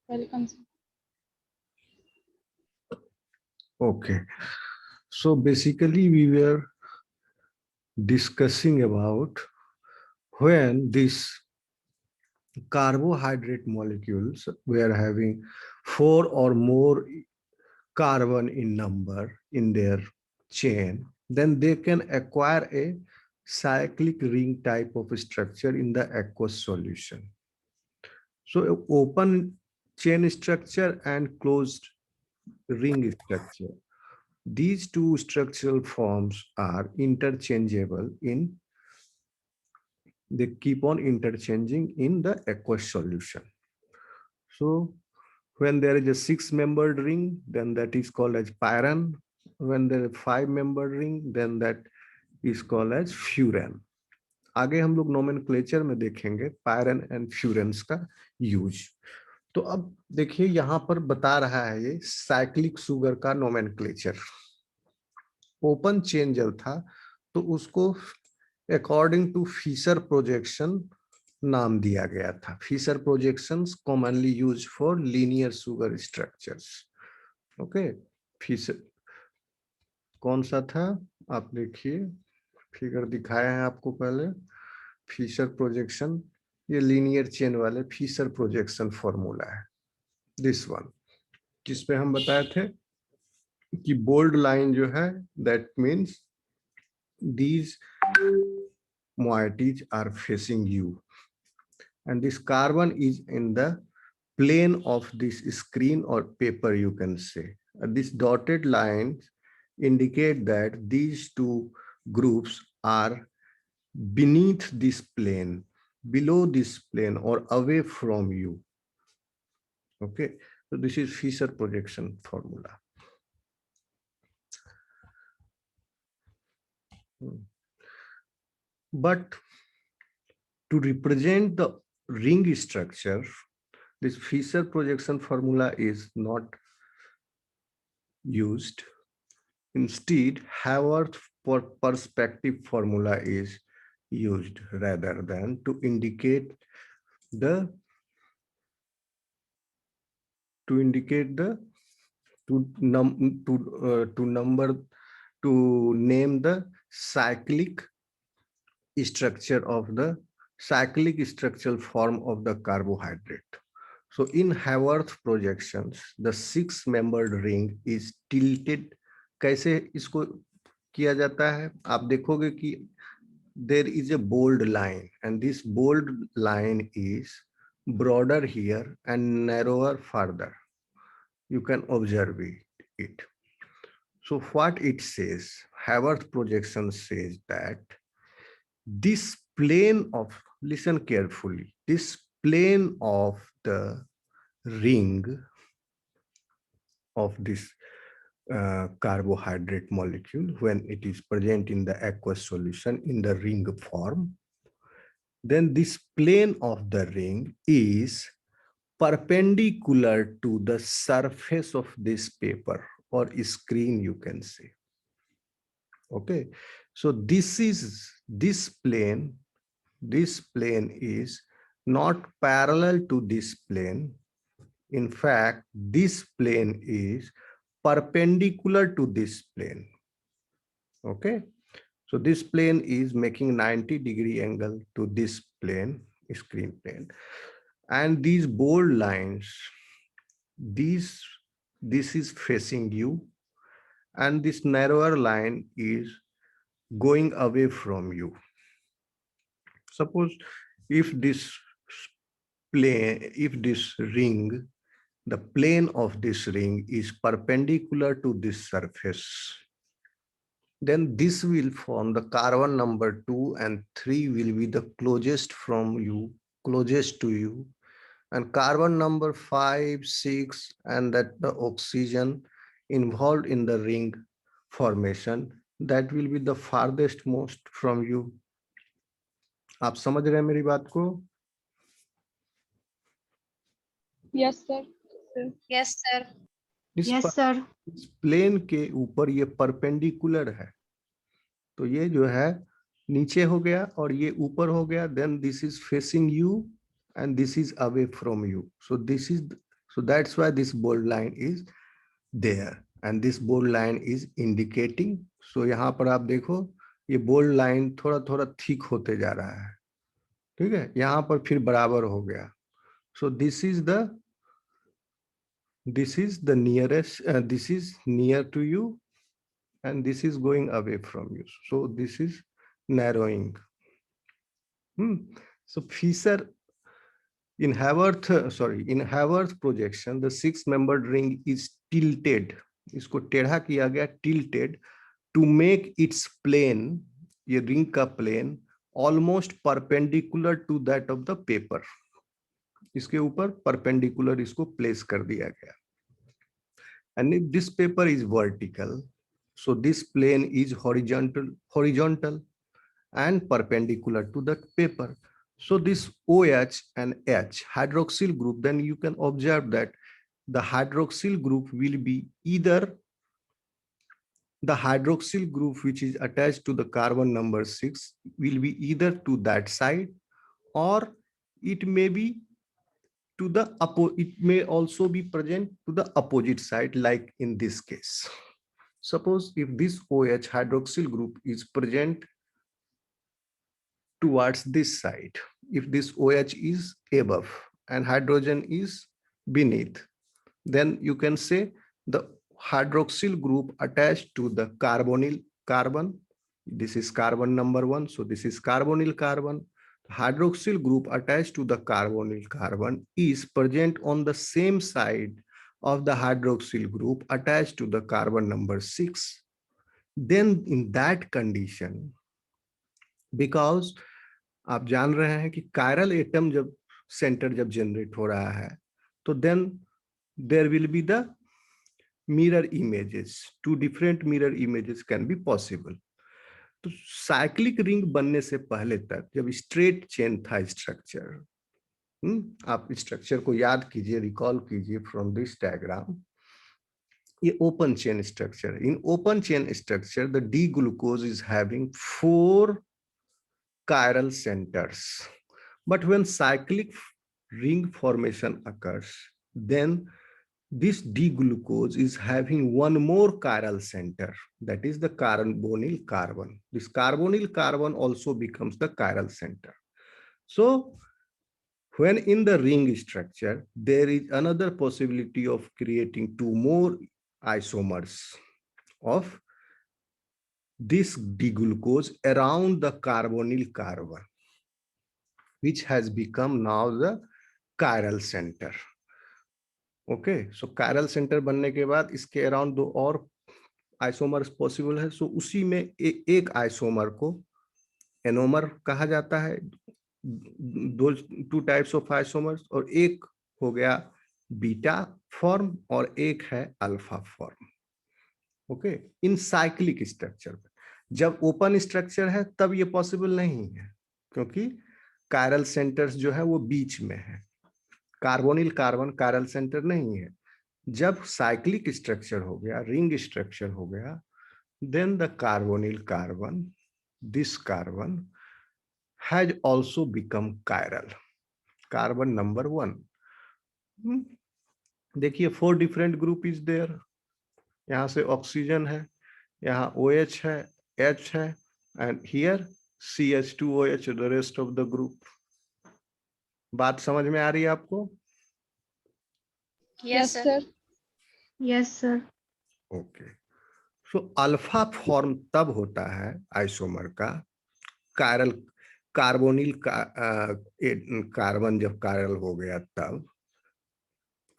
Welcome, sir. Okay, so basically we were discussing about when these carbohydrate molecules were having 4 or more carbon in number in their chain, then they can acquire a cyclic ring type of structure in the aqueous solution. So open chain structure and closed ring structure. These two structural forms are interchangeable they keep on interchanging in the aqueous solution. So when there is a 6-membered ring, then that is called as pyran. When there is a 5-membered ring, then that is called as furan. आगे हम लोग nomenclature में देखेंगे पायरन and furans का use. तो अब देखिए यहाँ पर बता रहा है ये साइक्लिक शुगर का नोमेनक्लेचर। ओपन चेन जब था तो उसको अकॉर्डिंग टू फिशर प्रोजेक्शन नाम दिया गया था। Fischer projections commonly use for linear sugar structures. Okay, Fischer कौन सा था आप देखिए, फिगर दिखाया है आपको पहले। फिशर प्रोजेक्शन, ये लीनियर चेन वाले फिशर प्रोजेक्शन फॉर्मूला है, दिस वन, जिस पे हम बताए थे कि बोल्ड लाइन जो है that means these moieties are facing you and this carbon is in the plane of this screen or paper, you can say. These dotted lines indicate that these two groups are beneath this plane, below this plane or away from you. Okay, so this is Fisher projection formula. But to represent the ring structure, this Fisher projection formula is not used. Instead, Haworth perspective formula is used rather than to indicate the to name the cyclic structure of the cyclic structural form of the carbohydrate. So in Haworth projections, the 6-membered ring is tilted. कैसे इसको किया जाता है? आप देखोगे कि there is a bold line and this bold line is broader here and narrower further. You can observe it. So what it says, Haworth projection says that this plane of, listen carefully, this plane of the ring of this carbohydrate molecule, when it is present in the aqueous solution in the ring form, then this plane of the ring is perpendicular to the surface of this paper or screen, you can say. Okay, so this plane is not parallel to this plane. In fact, this plane is perpendicular to this plane. Okay, so this plane is making 90-degree angle to this plane, screen plane, and these bold lines, this is facing you and this narrower line is going away from you. Suppose if this plane, if this ring, the plane of this ring is perpendicular to this surface, then this will form the carbon number 2 and 3 will be the closest from you, closest to you, and carbon number 5, 6 and that the oxygen involved in the ring formation, that will be the farthest most from you. आप समझ रहे हैं मेरी बात को? Yes, sir. Yes, sir. Yes, sir. इस plane के ऊपर ये परपेंडिकुलर है, तो ये जो है नीचे हो गया और ये ऊपर हो गया, then this is facing you and this is away from you. So this is So that's why this bold line is there and this bold line is indicating. So यहाँ पर आप देखो ये बोल्ड लाइन थोड़ा थोड़ा thick होते जा रहा है, ठीक है, यहाँ पर फिर बराबर हो गया. So this is the nearest, this is near to you and this is going away from you. So this is narrowing. So Fisher in Haworth projection, the six-membered ring is tilted. इसको टेढ़ा किया गया, tilted, to make its plane, ये ring का plane, almost perpendicular to that of the paper. इसके ऊपर perpendicular इसको place कर दिया गया. And if this paper is vertical, so this plane is horizontal and perpendicular to that paper. So this OH and H hydroxyl group, then you can observe that the hydroxyl group will be either the hydroxyl group which is attached to the carbon number 6 will be either to that side or it may be to the it may also be present to the opposite side, like in this case. Suppose if this OH hydroxyl group is present towards this side, if this OH is above and hydrogen is beneath, then you can say the hydroxyl group attached to the carbonyl carbon, this is carbon number 1, so this is carbonyl carbon. Hydroxyl group attached to the carbonyl carbon is present on the same side of the hydroxyl group attached to the carbon number 6. Then in that condition, because आप जान रहे हैं कि chiral atom जब centre जब generate हो रहा है तो then there will be the mirror images, two different mirror images can be possible. तो साइक्लिक रिंग बनने से पहले तक जब स्ट्रेट चेन था स्ट्रक्चर, आप स्ट्रक्चर को याद कीजिए, रिकॉल कीजिए फ्रॉम दिस डायग्राम, ये open chain structure. In open chain structure the D glucose is having 4 chiral centers, but when cyclic ring formation occurs, then this D-glucose is having one more chiral center, that is the carbonyl carbon. This carbonyl carbon also becomes the chiral center. So when in the ring structure, there is another possibility of creating 2 more isomers of this D-glucose around the carbonyl carbon, which has become now the chiral center. Okay, so chiral center बनने के बाद इसके around 2 और isomers possible है. सो उसी में एक isomer को एनोमर कहा जाता है. 2 टाइप्स ऑफ आइसोमर्स, और एक हो गया बीटा फॉर्म और एक है अल्फा फॉर्म. ओके, इन साइक्लिक स्ट्रक्चर. जब ओपन स्ट्रक्चर है तब ये पॉसिबल नहीं है क्योंकि कायरल सेंटर्स जो है वो बीच में है. कार्बोनिल कार्बन कायरल सेंटर नहीं है. जब साइक्लिक स्ट्रक्चर हो गया, रिंग स्ट्रक्चर हो गया, then the carbonyl carbon, this carbon has also become chiral, carbon number 1. देखिए 4 डिफरेंट ग्रुप इज देयर. यहाँ से ऑक्सीजन है, यहाँ OH है, H है, and here CH2OH, the rest of the group. बात समझ में आ रही है आपको? Yes, sir. Yes, sir. Okay. So alpha form तब होता है आइसोमर का, कायरल कार्बोनिल कार्बन जब कायरल हो गया तब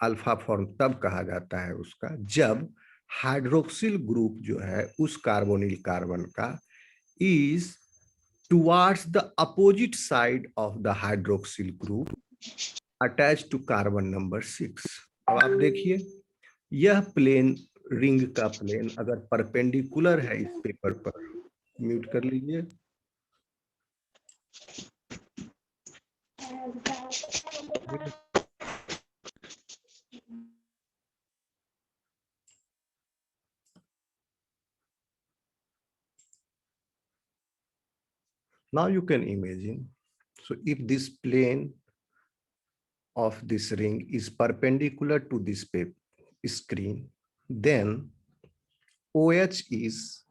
अल्फा फॉर्म तब कहा जाता है उसका, जब हाइड्रोक्सिल ग्रुप जो है उस कार्बोनिल कार्बन का is towards the opposite side of the hydroxyl group attach to carbon number 6. अब आप देखिए यह प्लेन, रिंग का प्लेन अगर परपेंडिकुलर है इस पेपर पर, म्यूट कर लीजिए. Now you can imagine, so if this plane of this ring is perpendicular to this screen, then OH is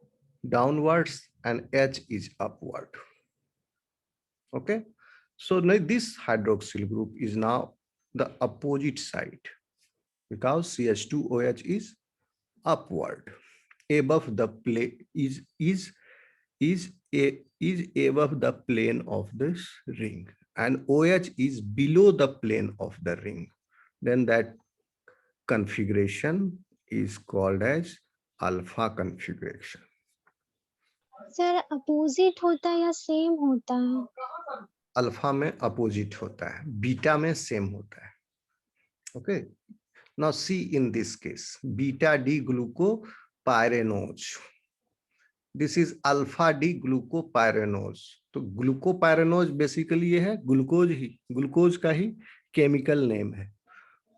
downwards and H is upward. Okay, so now this hydroxyl group is now the opposite side because CH2OH is upward, above the plane is above the plane of this ring, and OH is below the plane of the ring. Then that configuration is called as alpha configuration. Sir opposite होता है या same होता है? Alpha में opposite होता है, beta में same होता है. Okay, now see in this case beta D glucopyranose, this is alpha D glucopyranose. तो ग्लूकोपाइरेनोज बेसिकली ये है ग्लूकोज का ही केमिकल नेम है.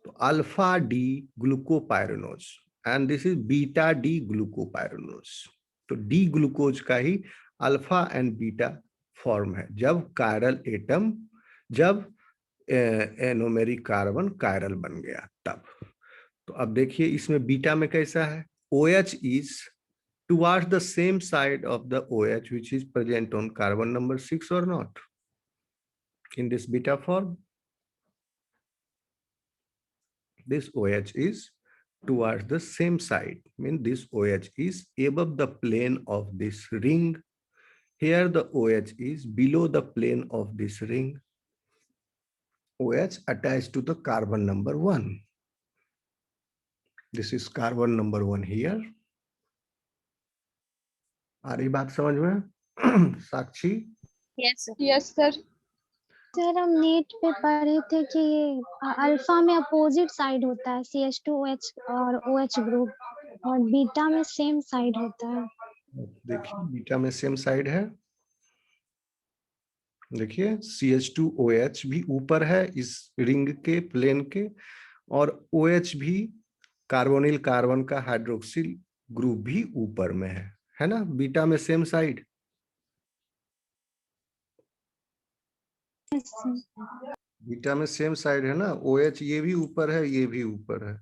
तो alpha D glucopyranose and this is beta D glucopyranose. तो डी ग्लूकोज का ही अल्फा एंड बीटा फॉर्म है जब कायरल एटम, जब एनोमेरिक कार्बन कायरल बन गया तब. तो अब देखिए इसमें बीटा में कैसा है, OH is towards the same side of the OH which is present on carbon number 6 or not in this beta form. This OH is towards the same side, means this OH is above the plane of this ring. Here the OH is below the plane of this ring. OH attached to the carbon number 1. This is carbon number 1 here. आ रही बात समझ में साक्षी? Yes, sir. Sir हम net पे पढ़े थे कि ये अल्फा में अपोजिट साइड होता है CH2OH और OH ग्रुप, और बीटा में सेम साइड होता है. देखिए बीटा में सेम साइड है. देखिए CH2OH भी ऊपर है इस रिंग के प्लेन के, और OH भी कार्बोनिल कार्बन का हाइड्रोक्सिल ग्रुप भी ऊपर में है ना, बीटा में सेम साइड. बीटा में सेम साइड है ना, OH ये भी ऊपर है ये भी ऊपर है,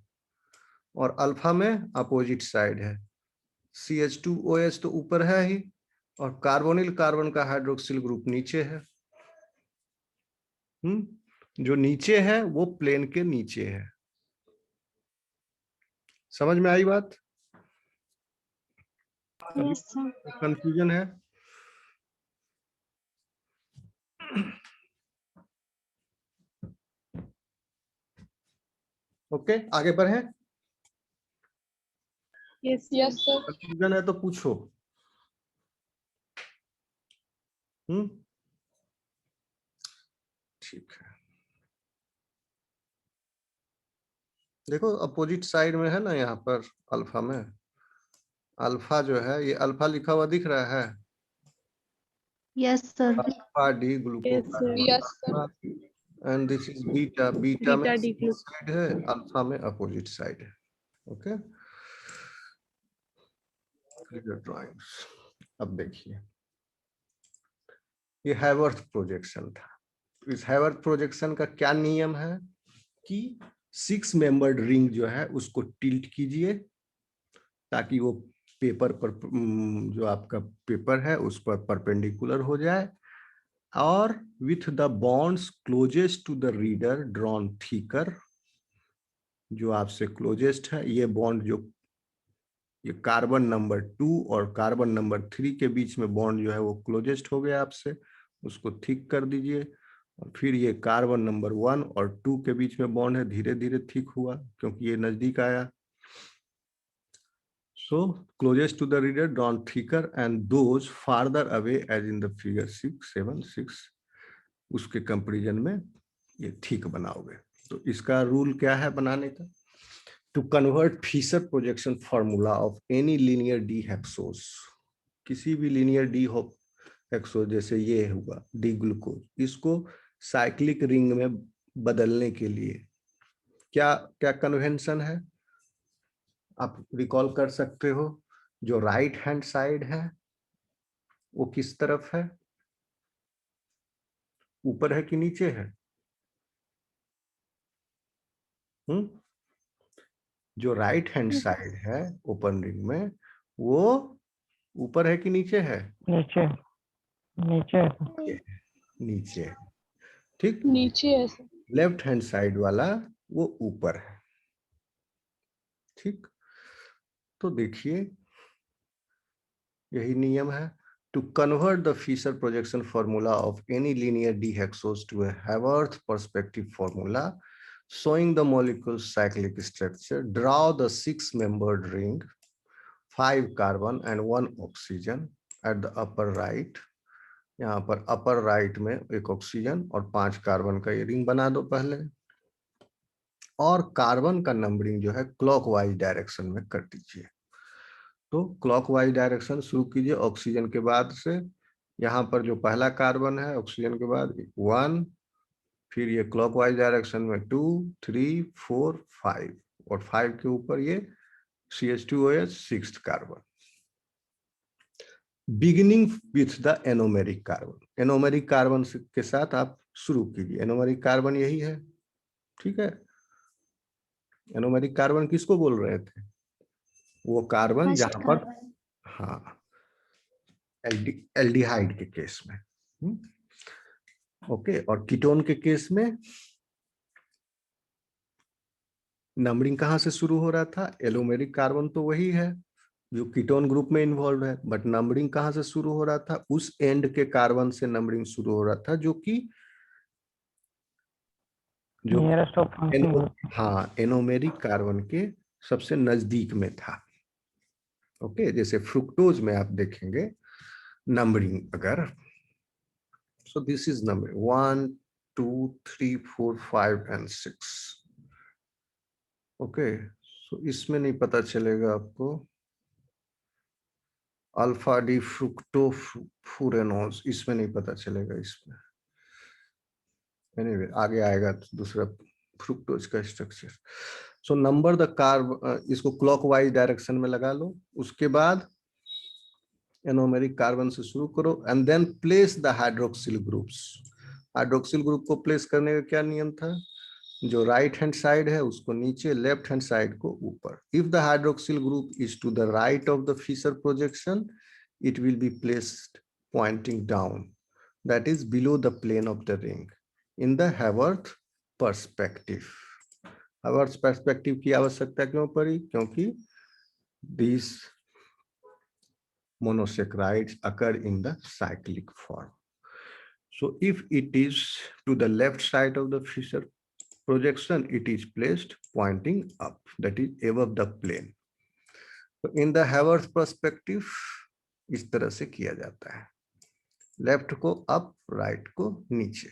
और अल्फा में अपोजिट साइड है. CH2OH तो ऊपर है ही, और कार्बोनिल कार्बन का हाइड्रोक्सिल ग्रुप नीचे है. जो नीचे है वो प्लेन के नीचे है. समझ में आई बात? Yes sir. कंफ्यूजन है? ओके, आगे बढ़े. Yes, sir. कंफ्यूजन है तो पूछो. ठीक है, देखो अपोजिट साइड में है ना, यहाँ पर अल्फा में, अल्फा जो है ये अल्फा लिखा हुआ दिख रहा है. Yes sir. Alpha D Yes, glucose sir. And this is beta. Beta में Beta D glucose. साइड है, अल्फा में अपोजिट साइड है. Okay, drawings. अब देखिए ये हैवर्थ प्रोजेक्शन था. इस हैवर्थ प्रोजेक्शन का क्या नियम है कि 6 मेंबर्ड रिंग जो है उसको टिल्ट कीजिए ताकि वो पेपर पर, जो आपका पेपर है उस पर परपेंडिकुलर हो जाए, और with the bonds closest to the reader drawn thicker. जो आपसे क्लोजेस्ट है ये बॉन्ड, जो ये कार्बन नंबर 2 और कार्बन नंबर 3 के बीच में बॉन्ड जो है वो क्लोजेस्ट हो गया आपसे, उसको थिक कर दीजिए. और फिर ये कार्बन नंबर 1 और 2 के बीच में बॉन्ड है, धीरे धीरे थिक हुआ क्योंकि ये नजदीक आया. So closest to the reader drawn thicker and those farther away as in the figure 6, 7, 6, उसके कंपैरिजन में ये ठीक बनाओगे. तो इसका रूल क्या है बनाने का? To convert Fischer projection formula of any linear D hexose, किसी भी लीनियर डी हेक्सोस, जैसे ये हुआ डी ग्लूकोज, इसको साइक्लिक रिंग में बदलने के लिए क्या क्या कन्वेंशन है आप रिकॉल कर सकते हो? जो राइट हैंड साइड है वो किस तरफ है, ऊपर है कि नीचे है? जो राइट हैंड साइड है ओपन रिंग में वो ऊपर है कि नीचे है? नीचे नीचे नीचे है, ठीक। नीचे है सर। लेफ्ट हैंड साइड वाला वो ऊपर है, ठीक। तो देखिए यही नियम है। To convert the Fischer projection formula of any linear dihexose to a Haworth perspective formula showing the molecule cyclic structure, draw the 6-membered ring, 5 carbon and 1 oxygen at the upper right. यहाँ पर upper right में एक oxygen और 5 carbon का ये ring बना दो पहले, और कार्बन का नंबरिंग जो है क्लॉकवाइज डायरेक्शन में कर दीजिए। तो क्लॉकवाइज डायरेक्शन शुरू कीजिए ऑक्सीजन के बाद से। यहाँ पर जो पहला कार्बन है ऑक्सीजन के बाद 1, फिर ये क्लॉकवाइज डायरेक्शन में 2, 3, 4, 5 और 5 के ऊपर ये CH2OH 6th carbon. Beginning with the anomeric carbon, anomeric carbon के साथ आप शुरू कीजिए। एनोमेरिक कार्बन यही है, ठीक है। एनोमेरिक कार्बन किसको बोल रहे थे? वो कार्बन जहां पर, हाँ, एल्डिहाइड के केस में, ओके। और कीटोन के केस में नंबरिंग कहां से शुरू हो रहा था? एलोमेरिक कार्बन तो वही है जो कीटोन ग्रुप में इन्वॉल्व है, बट नंबरिंग कहां से शुरू हो रहा था? उस एंड के कार्बन से नंबरिंग शुरू हो रहा था जो कि हाँ एनोमेरिक कार्बन के सबसे नजदीक में था, ओके। जैसे फ्रुक्टोज में आप देखेंगे नंबरिंग अगर, so this is number 1, 2, 3, 4, 5 and 6, okay. So इसमें नहीं पता चलेगा आपको अल्फा डी फ्रुक्टोफुरेनोज, इसमें नहीं पता चलेगा इसमें। एनीवे आगे आएगा दूसरा फ्रुक्टोज का structure. So number the carb, इसको क्लॉकवाइज डायरेक्शन में लगा लो। उसके बाद एनोमेरिक कार्बन से शुरू करो and then place the hydroxyl groups. Hydroxyl group को प्लेस करने का क्या नियम था? जो राइट हैंड साइड है उसको नीचे, लेफ्ट हैंड साइड को ऊपर। If the hydroxyl group is to the right of the Fischer projection, it will be placed pointing down, that is below the plane of the ring in the Haworth perspective. Haworth perspective की आवश्यकता क्यों पड़ी? क्योंकि these monosaccharides occur in the cyclic form. So if it is to the left side of the Fisher projection, it is placed pointing up, that is above the plane. So in the Haworth perspective इस तरह से किया जाता है, left को up, right को नीचे।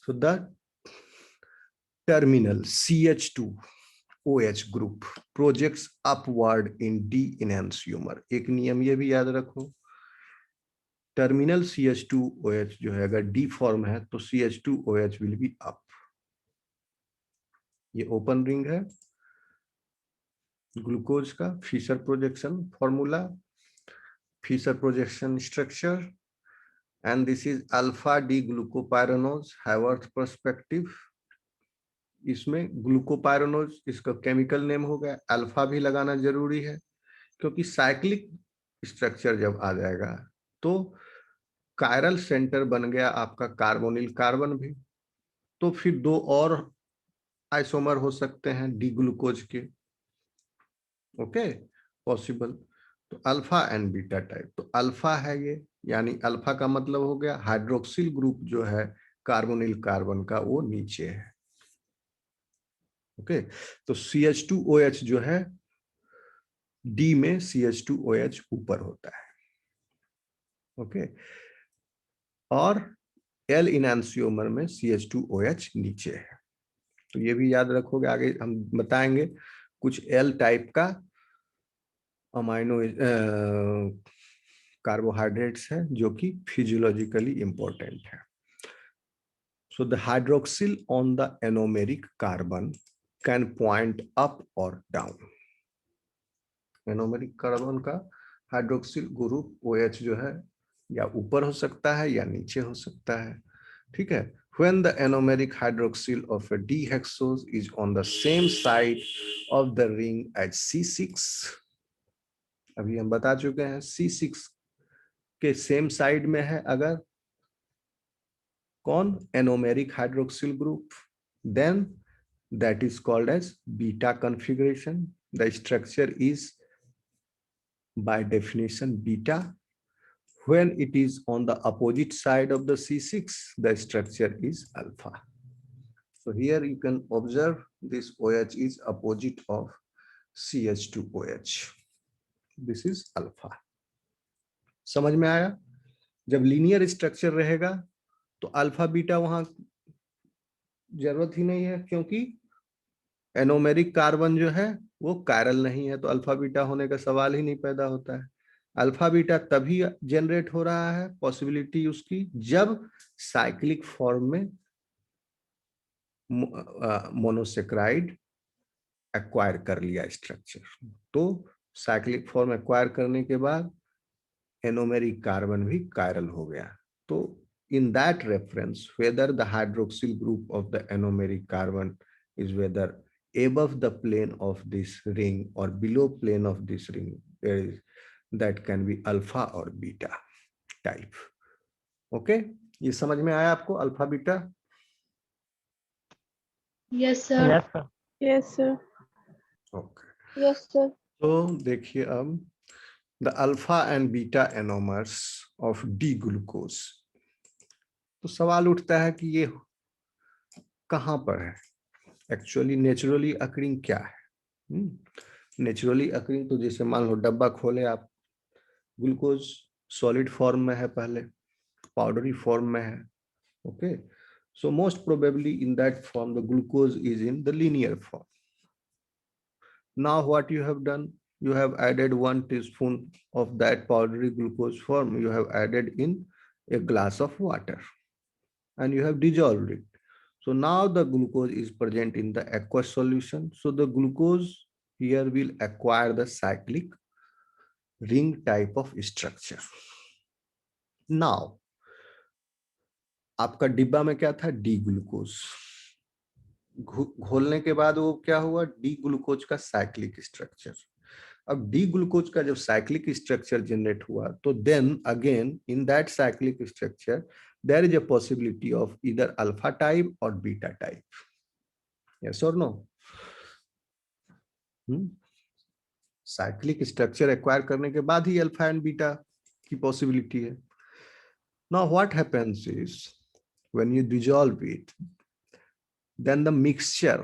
So the terminal CH2OH group projects upward in D enantiomer. एक नियम ये भी याद रखो, टर्मिनल CH2OH जो है अगर डी फॉर्म है तो CH2OH विल बी अप। ये ओपन रिंग है ग्लूकोज का, Fischer projection formula, Fisher projection structure, and this is alpha D glucopyranose Haworth perspective. इसमें ग्लूकोपायरानोज इसका केमिकल नेम हो गया। अल्फा भी लगाना जरूरी है क्योंकि साइक्लिक स्ट्रक्चर जब आ जाएगा तो कायरल सेंटर बन गया आपका कार्बोनिल कार्बन भी, तो फिर 2 और आइसोमर हो सकते हैं डी ग्लूकोज के, ओके, पॉसिबल। तो अल्फा एंड बीटा टाइप, तो अल्फा है ये, यानी अल्फा का मतलब हो गया हाइड्रोक्सिल ग्रुप जो है कार्बोनिल कार्बन का वो नीचे है, ओके। तो CH2OH जो है डी में CH2OH ऊपर होता है, ओके, और L इनैंसियोमर में CH2OH नीचे है। तो ये भी याद रखोगे, आगे हम बताएंगे कुछ L टाइप का अमाइनो कार्बोहाइड्रेट्स है जो कि फिजियोलॉजिकली इंपॉर्टेंट है। So the hydroxyl on the anomeric carbon can point up और डाउन। एनोमेरिक कार्बन का हाइड्रोक्सिल ग्रुप OH जो है या ऊपर हो सकता है या नीचे हो सकता है, ठीक है। when the anomeric hydroxyl of a dihexose is on the same side of the ring as C6, अभी हम बता चुके हैं C6 के सेम साइड में है अगर कौन, anomeric hydroxyl group, then that is called as beta configuration. The structure is by definition beta. When it is on the opposite side of the C6, the structure is alpha. So here you can observe this OH is opposite of CH2OH. This is alpha. समझ में आया? जब linear structure रहेगा तो alpha beta वहां जरूरत ही नहीं है, क्योंकि एनोमेरिक कार्बन जो है वो कायरल नहीं है, तो अल्फा बीटा होने का सवाल ही नहीं पैदा होता है। अल्फा बीटा तभी जनरेट हो रहा है पॉसिबिलिटी उसकी जब साइक्लिक फॉर्म में मोनोसेक्राइड एक्वायर कर लिया स्ट्रक्चर। तो साइक्लिक फॉर्म एक्वायर करने के बाद एनोमेरिक कार्बन भी कायरल हो गया। तो in that reference, whether the hydroxyl group of the anomeric carbon is whether above the plane of this ring or below plane of this ring, there is that can be alpha or beta type. Okay, ये समझ में आया आपको alpha beta? Yes, sir. Yes, sir. Yes, sir. Okay. Yes, sir. तो देखिए अब the alpha and beta anomers of D-glucose. तो सवाल उठता है कि ये कहां पर है? एक्चुअली नेचुरली अकरिंग क्या है? नेचुरली अकरिंग तो जैसे मान लो डब्बा खोले आप, ग्लूकोज सॉलिड फॉर्म में है, पहले पाउडरी फॉर्म में है। Okay, so most probably in that form the glucose is in the linear form. Now what you have done, you have added 1 teaspoon of that powdery glucose form, you have added in a glass of water and you have dissolved it. So now the glucose is present in the aqueous solution. So the glucose here will acquire the cyclic ring type of structure. Now, आपका डिब्बा में क्या था? D glucose. घोलने के बाद वो क्या हुआ? डी ग्लूकोज का साइक्लिक स्ट्रक्चर। अब डी ग्लूकोज का जब साइक्लिक स्ट्रक्चर जनरेट हुआ तो then again in that cyclic structure there is a possibility of either alpha type or beta type. Yes or no? Cyclic structure acquire करने के बाद ही alpha and beta की possibility है। Now what happens is when you dissolve it, then the mixture,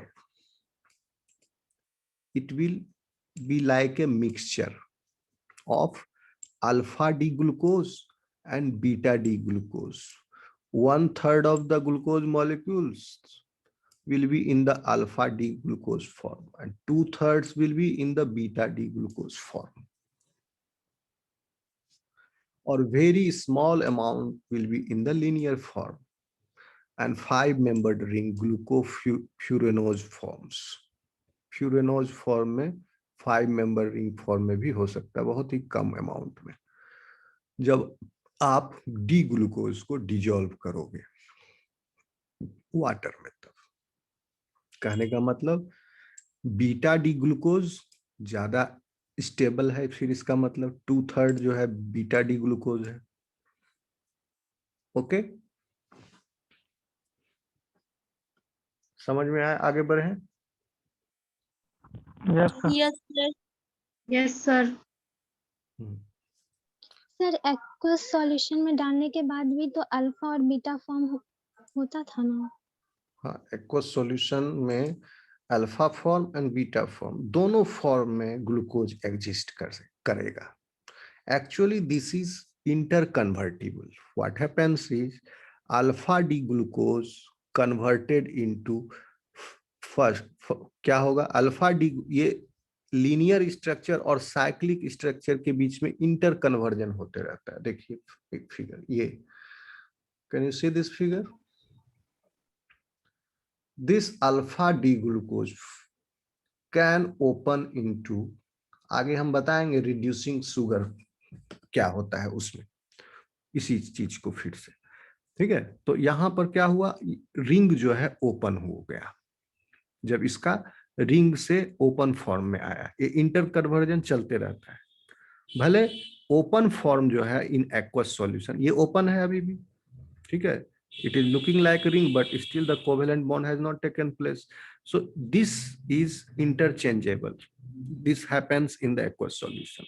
it will be like a mixture of alpha D glucose and beta D glucose. 1/3 of the glucose molecules will be in the alpha D glucose form and 2/3 will be in the beta D glucose form. Or very small amount will be in the linear form and 5-membered ring glucofuranose forms. Furanose form में 5-member ring form में भी हो सकता है, बहुत ही कम amount में। जब आप डी ग्लूकोज को डिजॉल्व करोगे वाटर में, तब कहने का मतलब बीटा डी ग्लूकोज ज्यादा स्टेबल है, फिर इसका मतलब 2/3 जो है बीटा डी ग्लूकोज है। ओके, समझ में आया? आगे बढ़े। Yes, sir. Yes, sir. Yes, sir. Sir aqueous solution में डालने के बाद भी तो अल्फा और बीटा फॉर्म होता था ना? हाँ, एक्वस सॉल्यूशन में alpha form and beta form दोनों फॉर्म में ग्लूकोज एग्जिस्ट करेगा। Actually this is interconvertible. What happens is alpha D glucose converted into first क्या होगा? अल्फा डी, ये लीनियर स्ट्रक्चर और साइक्लिक स्ट्रक्चर के बीच में इंटर कन्वर्जन होते रहता है। देखिए एक फिगर, ये can you see this figure? This alpha D glucose can open into, आगे हम बताएंगे रिड्यूसिंग शुगर क्या होता है उसमें, इसी चीज को फिर से ठीक है, तो यहां पर क्या हुआ, रिंग जो है ओपन हो गया। जब इसका रिंग से ओपन फॉर्म में आया, ये इंटर कन्वर्जन चलते रहता है। भले ओपन फॉर्म जो है इन एक्वस सॉल्यूशन, ये ओपन है अभी भी, ठीक है, it is looking like a ring but still the covalent bond has not taken place, so this is interchangeable. This happens in the aqueous solution.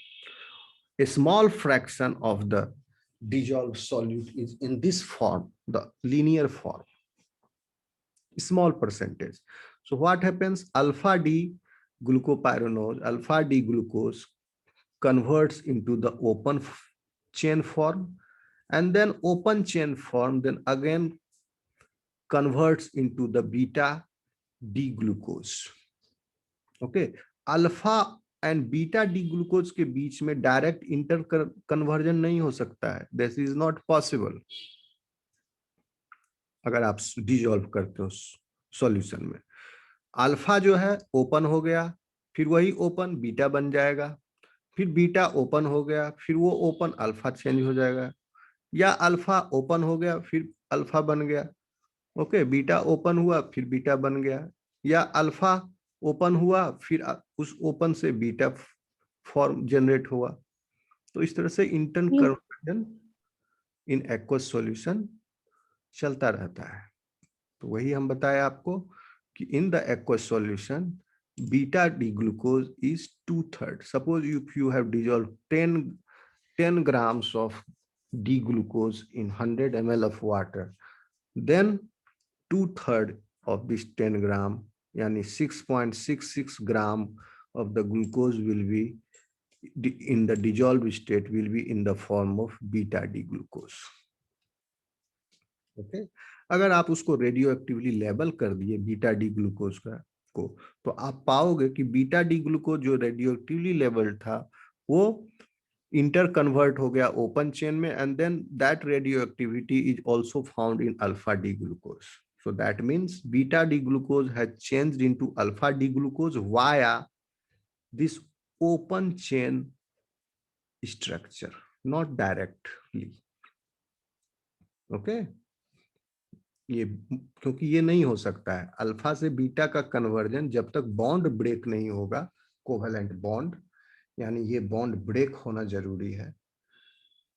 A small fraction of the dissolved solute is in this form, the linear form, small percentage. So what happens, alpha D glucopyranose, alpha D glucose converts into the open chain form, and then open chain form then again converts into the beta D glucose. Okay, alpha and beta D glucose के बीच में direct inter conversion नहीं हो सकता है, this is not possible. अगर आप dissolve करते हो सॉल्यूशन में, अल्फा जो है ओपन हो गया, फिर वही ओपन बीटा बन जाएगा, फिर बीटा ओपन हो गया, फिर वो ओपन अल्फा चेंज हो जाएगा, या अल्फा ओपन हो गया फिर अल्फा बन गया। ओके, बीटा ओपन हुआ फिर बीटा बन गया, या अल्फा ओपन हुआ फिर उस ओपन से बीटा फॉर्म जनरेट हुआ। तो इस तरह से inter conversion in aqueous solution चलता रहता है। तो वही हम बताए आपको कि in the aqueous solution beta D glucose is 2/3। Suppose if you have dissolve 10 grams of D glucose in 100 ml of water, then 2/3 of this 10 gram, yani 6.66 gram of the glucose will be in the dissolved state, will be in the form of beta D glucose. Okay? अगर आप उसको radio actively label कर दिए beta D glucose को, तो आप पाओगे कि बीटा डी ग्लूकोज जो रेडियो एक्टिवली लेबल था वो इंटर कन्वर्ट हो गया ओपन चेन में, and then that radioactivity is also found in alpha D glucose. So that means beta D glucose has changed into alpha D glucose via this open chain structure, not directly. Okay? ये क्योंकि ये नहीं हो सकता है, alpha से beta का conversion जब तक बॉन्ड ब्रेक नहीं होगा, कोवेलेंट बॉन्ड, यानी ये बॉन्ड ब्रेक होना जरूरी है,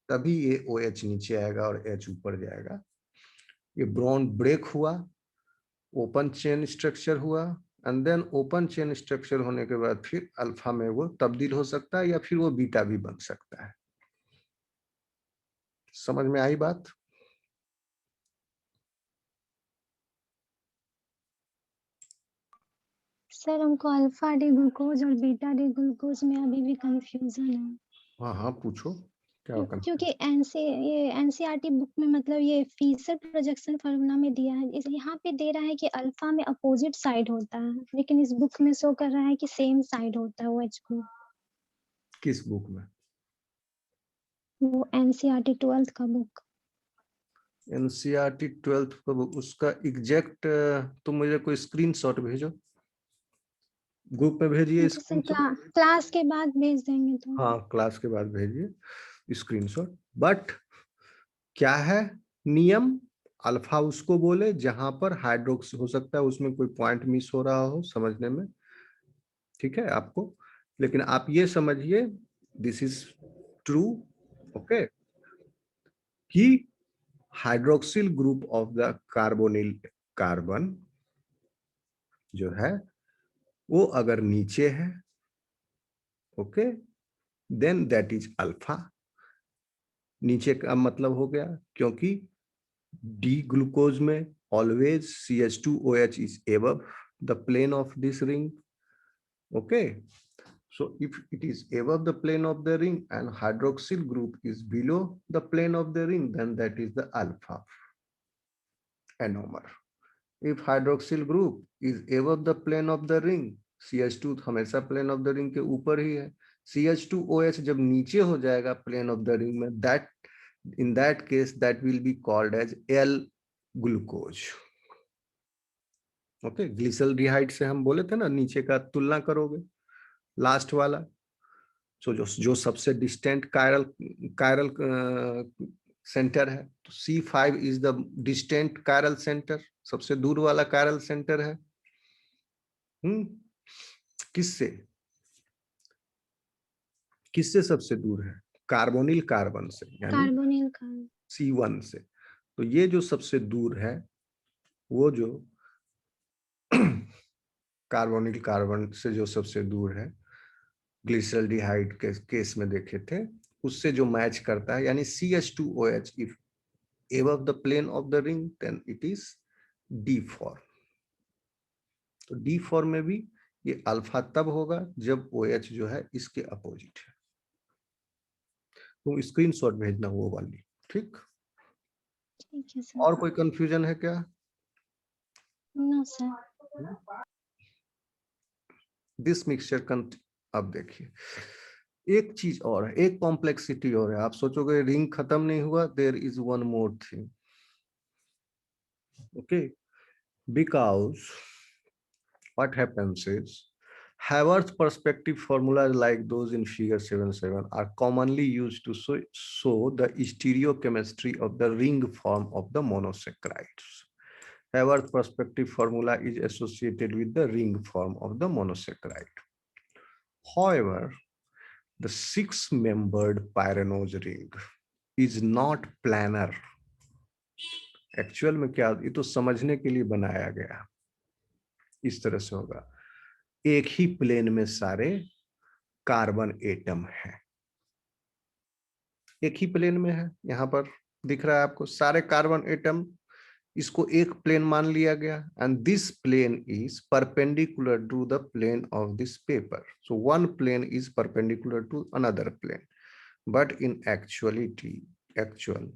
तभी ये OH नीचे आएगा और H ऊपर जाएगा। ये बॉन्ड ब्रेक हुआ, ओपन चेन स्ट्रक्चर हुआ, and then open chain structure होने के बाद फिर अल्फा में वो तब्दील हो सकता है, या फिर वो बीटा भी बन सकता है। समझ में आई बात? सर हमको अल्फा डी ग्लूकोज और बीटा डी ग्लूकोज में अभी भी कंफ्यूजन है। हाँ हाँ, पूछो क्या होगा। क्योंकि एनसीईआरटी बुक में मतलब ये फीसर प्रोजेक्शन फार्मूला में दिया है, यहाँ पे दे रहा है कि अल्फा में अपोजिट साइड होता है, लेकिन इस बुक में शो कर रहा है कि सेम साइड होता है OH ग्रुप। किस बुक में? वो एनसीईआरटी 12th का बुक। एनसीईआरटी 12th का बुक, उसका एग्जैक्ट तुम मुझे कोई स्क्रीनशॉट भेजो, ग्रुप में भेजिए सर क्लास के बाद भेज देंगे तो। हाँ, क्लास के बाद भेजिए स्क्रीनशॉट। बट क्या है नियम, अल्फा उसको बोले जहां पर हाइड्रोक्स हो सकता है उसमें कोई पॉइंट मिस हो रहा हो समझने में, ठीक है आपको, लेकिन आप ये समझिए दिस इज ट्रू, ओके, कि hydroxyl group of the carbonyl carbon जो है वो अगर नीचे है, okay, then that is alpha. नीचे का मतलब हो गया क्योंकि डी ग्लूकोज में always CH2OH is above the plane of this ring. Okay, so if it is above the plane of the ring and hydroxyl group is below the plane of the ring, then that is the alpha anomer. If hydroxyl group is above the plane of the ring, CH2 हमेशा plane of the ring के ऊपर ही है, CH2OH जब नीचे हो जाएगा plane of the ring में, that in that case that will be called as L glucose. Okay, glyceraldehyde से हम बोले थे ना नीचे का तुलना करोगे लास्ट वाला, सो जो सबसे डिस्टेंट कायरल सेंटर है, तो C5 is the distant chiral centre, सबसे दूर वाला कायरल सेंटर है। किससे किससे सबसे दूर है? कार्बोनिल कार्बन से, यानी कार्बोनिल का C1 से। तो ये जो सबसे दूर है वो जो कार्बोनिल कार्बन से जो सबसे दूर है, ग्लिसरल्डिहाइड के केस में देखे थे, उससे जो मैच करता है, यानी CH2OH if above the plane of the ring then it is D form। तो D फॉर्म में भी ये अल्फा तब होगा जब OH जो है इसके अपोजिट है। तो स्क्रीनशॉट भेजना वो वाली, ठीक। ठीक है सर। और कोई कंफ्यूजन है क्या? No sir. दिस मिक्सचर अब देखिए, एक चीज और है, एक कॉम्प्लेक्सिटी और है। आप सोचोगे रिंग खत्म नहीं हुआ, there is one more thing. Okay, because what happens is Haworth perspective formulas like those in figure 7.7 are commonly used to show the stereochemistry of the ring form of the monosaccharides. Haworth perspective formula is associated with the ring form of the monosaccharide. However, the six-membered pyranose ring is not planar. Actual में क्या, ये तो समझने के लिए बनाया गया। इस तरह से होगा, एक ही प्लेन में सारे कार्बन एटम है, एक ही प्लेन में है। यहां पर दिख रहा है आपको सारे कार्बन एटम, इसको एक प्लेन मान लिया गया, and this plane is perpendicular to the plane of this paper. So one plane is perpendicular to another plane, but in actual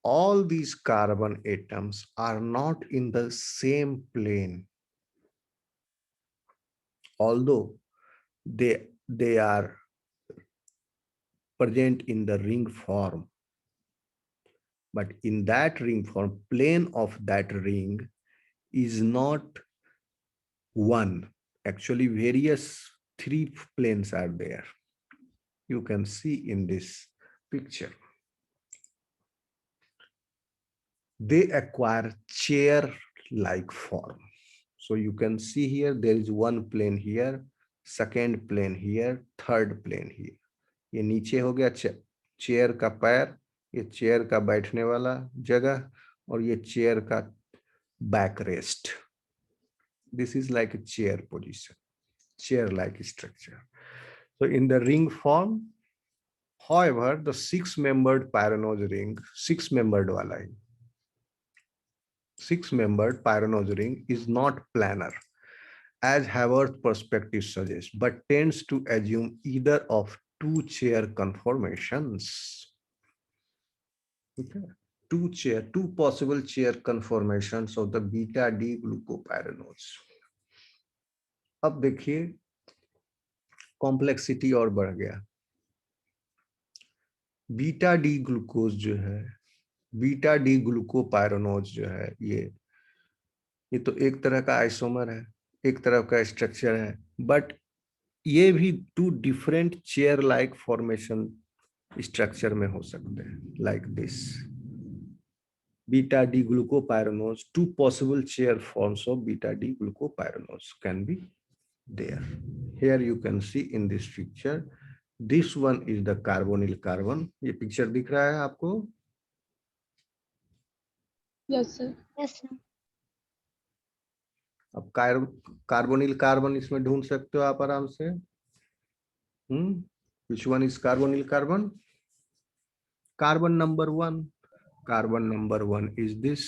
all these carbon atoms are not in the same plane, although they are present in the ring form, but in that ring form, plane of that ring is not one. Actually, various three planes are there. You can see in this picture. They acquire chair-like form. So you can see here, there is one plane here, second plane here, third plane here. ये नीचे हो गया chair का पैर, ये chair का बैठने वाला जगह, और ये चेयर का back rest. This is like a chair position, chair-like structure. So in the ring form, however, the six-membered pyranose ring, six-membered wala hai, six-membered pyranose ring is not planar, as Haworth perspective suggests, but tends to assume either of two chair conformations. Okay. Two possible chair conformations of the beta D glucopyranose. अब देखिए complexity और बढ़ गया। Beta D glucose जो है, beta D glucopyranose जो है, ये तो एक तरह का आइसोमर है, एक तरह का स्ट्रक्चर है, बट ये भी two different chair like formation structure में हो सकते हैं, like this beta D glucopyranose. Two possible chair forms of beta D glucopyranose can be there. Here you can see in this picture, this one is the carbonyl carbon. ये picture दिख रहा है आपको? Yes, sir. Yes sir. अब carbonyl carbon इसमें ढूंढ सकते हो आप आराम से। Which one is carbonyl carbon? Carbon number 1. Carbon number 1 is this.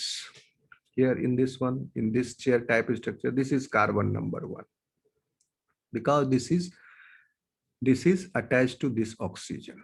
Here in this one, in this chair type structure, this is carbon number 1, because this is attached to this oxygen.